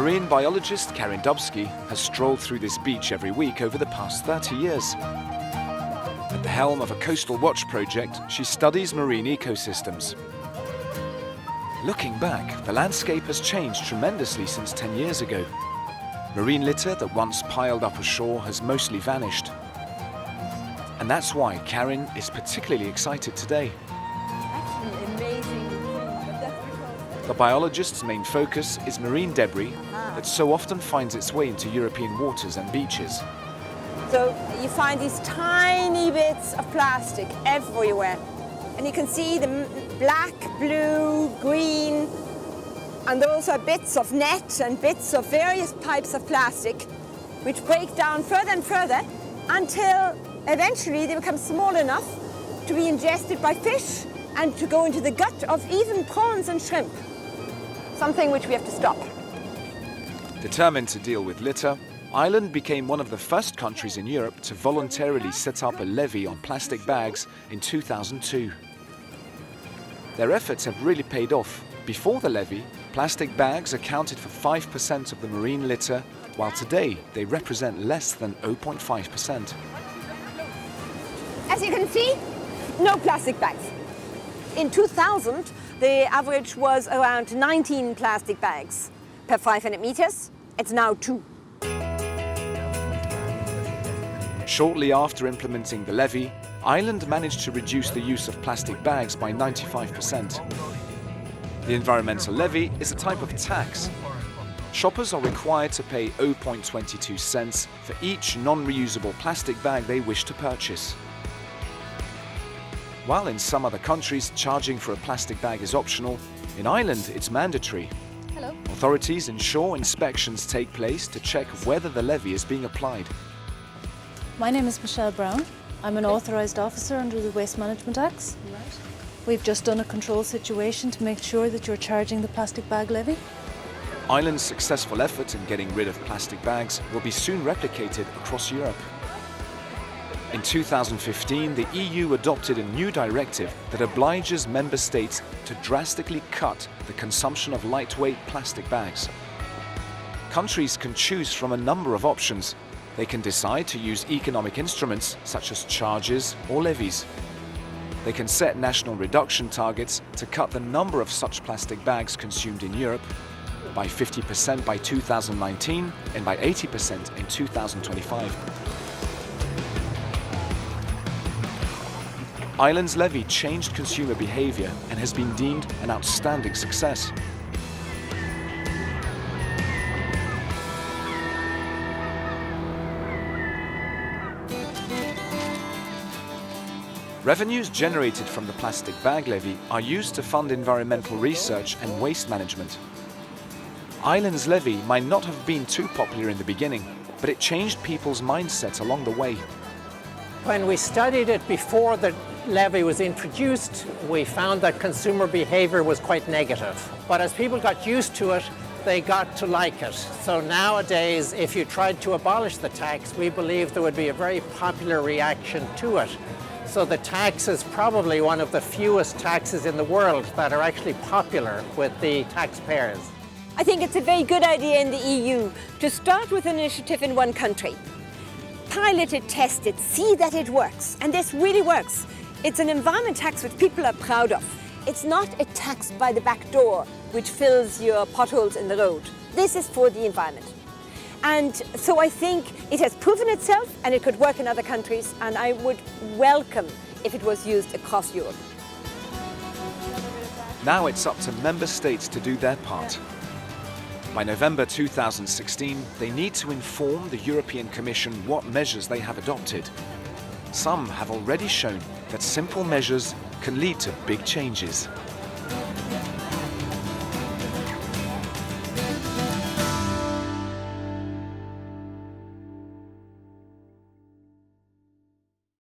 Marine biologist Irlandzki has strolled through this beach every week over the past 30 years. At the helm of a coastal watch project, she studies marine ecosystems. Looking back, the landscape has changed tremendously since 10 years ago. Marine litter that once piled up ashore has mostly vanished. And that's why Karen is particularly excited today. That's an amazing thing, but that's because... The biologist's main focus is marine debris that so often finds its way into European waters and beaches. So you find these tiny bits of plastic everywhere. And you can see the black, blue, green, and those are bits of net and bits of various types of plastic which break down further and further until eventually they become small enough to be ingested by fish and to go into the gut of even prawns and shrimp. Something which we have to stop. Determined to deal with litter, Ireland became one of the first countries in Europe to voluntarily set up a levy on plastic bags in 2002. Their efforts have really paid off. Before the levy, plastic bags accounted for 5% of the marine litter, while today they represent less than 0.5%. As you can see, no plastic bags. In 2000, the average was around 19 plastic bags per 500 meters. It's now 2. Shortly after implementing the levy, Ireland managed to reduce the use of plastic bags by 95%. The environmental levy is a type of tax. Shoppers are required to pay 0.22 cents for each non-reusable plastic bag they wish to purchase. While in some other countries charging for a plastic bag is optional, in Ireland it's mandatory. Hello. Authorities ensure inspections take place to check whether the levy is being applied. My name is Michelle Brown. I'm an authorised officer under the Waste Management Acts. We've just done a control situation to make sure that you're charging the plastic bag levy. Ireland's successful effort in getting rid of plastic bags will be soon replicated across Europe. In 2015, the EU adopted a new directive that obliges member states to drastically cut the consumption of lightweight plastic bags. Countries can choose from a number of options. They can decide to use economic instruments such as charges or levies. They can set national reduction targets to cut the number of such plastic bags consumed in Europe by 50% by 2019 and by 80% in 2025. Ireland's levy changed consumer behaviour and has been deemed an outstanding success. Revenues generated from the plastic bag levy are used to fund environmental research and waste management. Ireland's levy might not have been too popular in the beginning, but it changed people's mindset along the way. When we studied it before the levy was introduced, we found that consumer behaviour was quite negative. But as people got used to it, they got to like it. So nowadays, if you tried to abolish the tax, we believe there would be a very popular reaction to it. So the tax is probably one of the fewest taxes in the world that are actually popular with the taxpayers. I think it's a very good idea in the EU to start with an initiative in one country. Pilot it, test it, see that it works. And this really works. It's an environment tax which people are proud of. It's not a tax by the back door which fills your potholes in the road. This is for the environment. And so I think it has proven itself and it could work in other countries, and I would welcome if it was used across Europe. Now it's up to member states to do their part. By November 2016, they need to inform the European Commission what measures they have adopted. Some have already shown that simple measures can lead to big changes.